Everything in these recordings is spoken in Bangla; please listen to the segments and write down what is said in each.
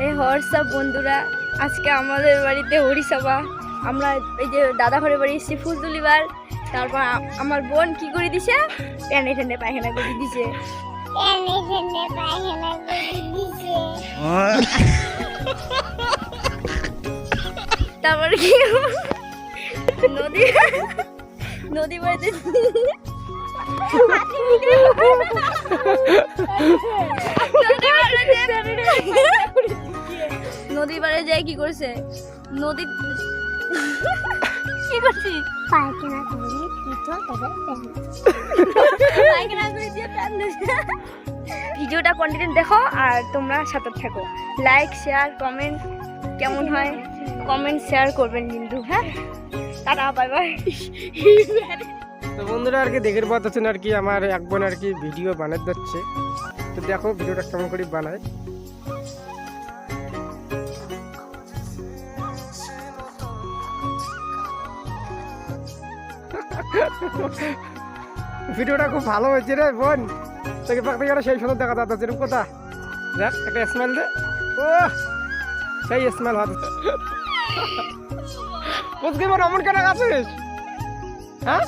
এই হোয়াটসঅ্যাপ বন্ধুরা, আজকে আমাদের বাড়িতে হরিসভা। আমরা এই যে দাদা ঘরে বাড়ি এসেছি ফুল তুলিবার। তারপর আমার বোন কি করে দিছে, প্যানে ঠেনে পায়খানা করে দিছে। তারপর কি নদী নদী বাড়িতে নদী পাড়ে যায় কি করছে, নদী কি করছি পায়খানা করে দিয়ে প্যান দিছে। ভিডিওটা কন্টিনিউ দেখো আর তোমরা সাথে থাকো। লাইক শেয়ার কমেন্ট কেমন হয় কমেন্ট শেয়ার করবেন কিন্তু। হ্যাঁ, টাটা বাই বাই। তো বন্ধুরা আর কি দেখের পর হচ্ছেন আর কি আমার এক বোন আর কি ভিডিও বানাতে যাচ্ছে। তো দেখো ভিডিওটা কেমন করে বানায়। ভিডিওটা খুব ভালো হয়েছে রে বোন, তোকে পাক থেকে সেই সুন্দর দেখা যাচ্ছে এরকম কথা। দেখ একটা স্মেল দে, ও সেই স্মেল হচ্ছে। বুঝলি বোন অমন কেন আছিস? হ্যাঁ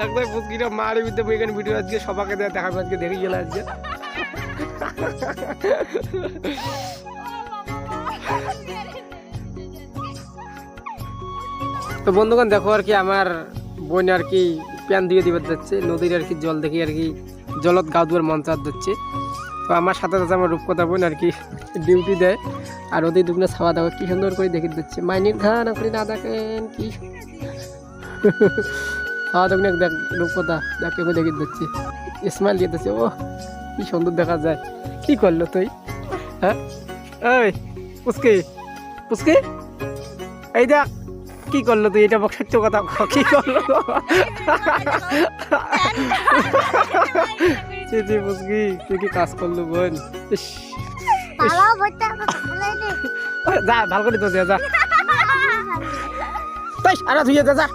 একবার বুঝকিটা মারি বিদ্যে এখানে ভিডিও আজকে সবাইকে দেখাবো, আজকে দেখে গেলে আজকে। তো বন্ধুগণ দেখো আর কি আমার বোন আর কি প্যান দিয়ে দিবে যাচ্ছে নদীর আর কি জল দেখি আর কি জলত গা ধোয়ার মন চাপ দিচ্ছে। তো আমার সাথে সাথে আমার রূপকথা বোন আর কি ডিউটি দেয় আর ওদের দুগুলো খাওয়া দাওয়া কি সুন্দর করে দেখে দিচ্ছে। মাইনির ঘা না করে না দেখেন কি খাওয়া দাওয়া দেখ রূপকথা দেখে দেখে দিচ্ছে, স্মাইল দিয়ে দিচ্ছে। ও কি সুন্দর দেখা যায়। কি করলো তুই? হ্যাঁ এই পুচকে পুচকে এই দেখ কি করলো তুই? এটা সত্য কথা কি করলো? বুঝবি তুই কি কাজ করলো বোন? যা ভালো করে তো যা আরে ধুয়ে যা যা।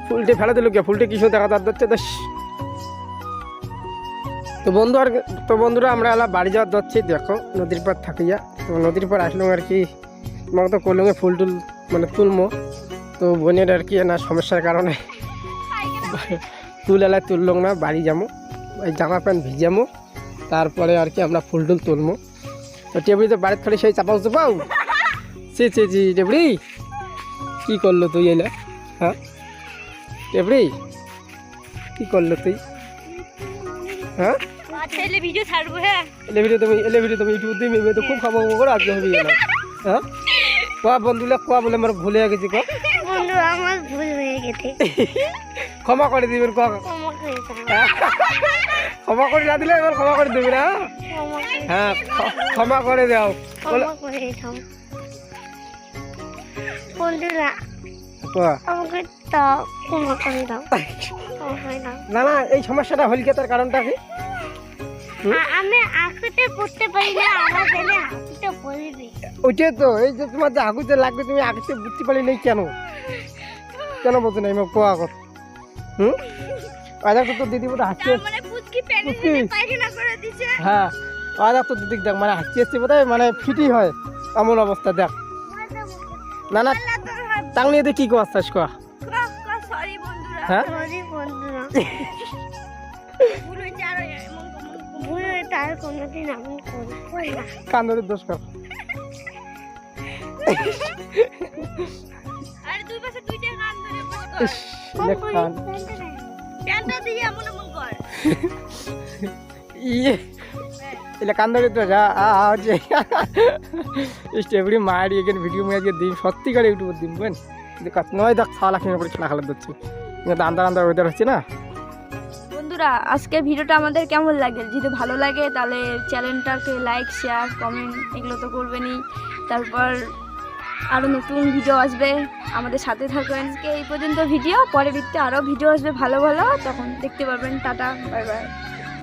ফুলটে ফেলে দিল কে? ফুলটে কিছু দেখা যাচ্ছে। তো বন্ধুরা আমরা এলা বাড়ি যাওয়ার যাচ্ছি। দেখো নদীর পার থাকিয়া, তো নদীর পার আসলাম আর কি তোমাকে তো কলমে ফুল টুল মানে তুলমো। তো বোনের আর কি না সমস্যার কারণে ফুল এলায় তুললাম না, বাড়ি যাবো ওই জামা প্যান্ট ভিজামো, তারপরে আর কি আমরা ফুল টুল তুলবো। তো টেবড়ি তো বাড়ির খালি সেই চাপাও চাপাও জি টেবড়ি কি করলো তুই এলে? হ্যাঁ টেবড়ি কি করলো তুই? হ্যাঁ ভিডিও ছাড়বো। হ্যাঁ ভিডিও তুমি ইউটিউব দিয়ে তো খুব খাবো করে আজকে হবে। হ্যাঁ কোয়া বন্ধুরা কোয়া বলে আমার ভুলে গেছি। বন্ধু আমার ভুল হয়ে গেছে, ক্ষমা করে দিবেন। ক্ষমা করে না দিলে এবার ক্ষমা করে দিবি না? হ্যাঁ ক্ষমা করে দাও। বন্ধুরা আমাকে ক্ষমা করে দাও। না না এই সমস্যাটা হল কে? তার কারণটা কি? আমি আঁকুতে পড়তে পারি না, আমার জন্য আঁকুতে বলবি। ওইটাই তো, এই যে তোমার যে আঁকুতে লাগবে তুমি আঁকুতে বুঝতে পারি নাই কেন? কেন বলছো না কোয়া কর? আজ তো দিদি বোধ হাসছে। হ্যাঁ আজ তো দিদি দেখ মানে হাসছি আসছে বোধ মানে ফিটি হয় এমন অবস্থা। দেখ না না তাং নিয়ে কি কোয়াস কোয়া? হ্যাঁ কান্দরের দোষ কর। কান্দরে তো যা স্টেবড়ি মারি এখানে ভিডিও মেয়ে আজকে দিন সত্যি করে ইউটিউব দিন বুঝবেন। নয় দেখ ছাওয়া লাখ করে খেলা খেলা দিচ্ছি, আন্দার আন্দার ওয়েদার হচ্ছে না। বন্ধুরা আজকে ভিডিওটা আমাদের কেমন লাগে? যদি ভালো লাগে তাহলে চ্যানেলটাকে লাইক শেয়ার কমেন্ট এগুলো তো করবেনই। তারপর আরও নতুন ভিডিও আসবে, আমাদের সাথে থাকবেন। আজকে এই পর্যন্ত ভিডিও, পরে আরও ভিডিও আসবে ভালো ভালো, তখন দেখতে পারবেন। Tata bye bye.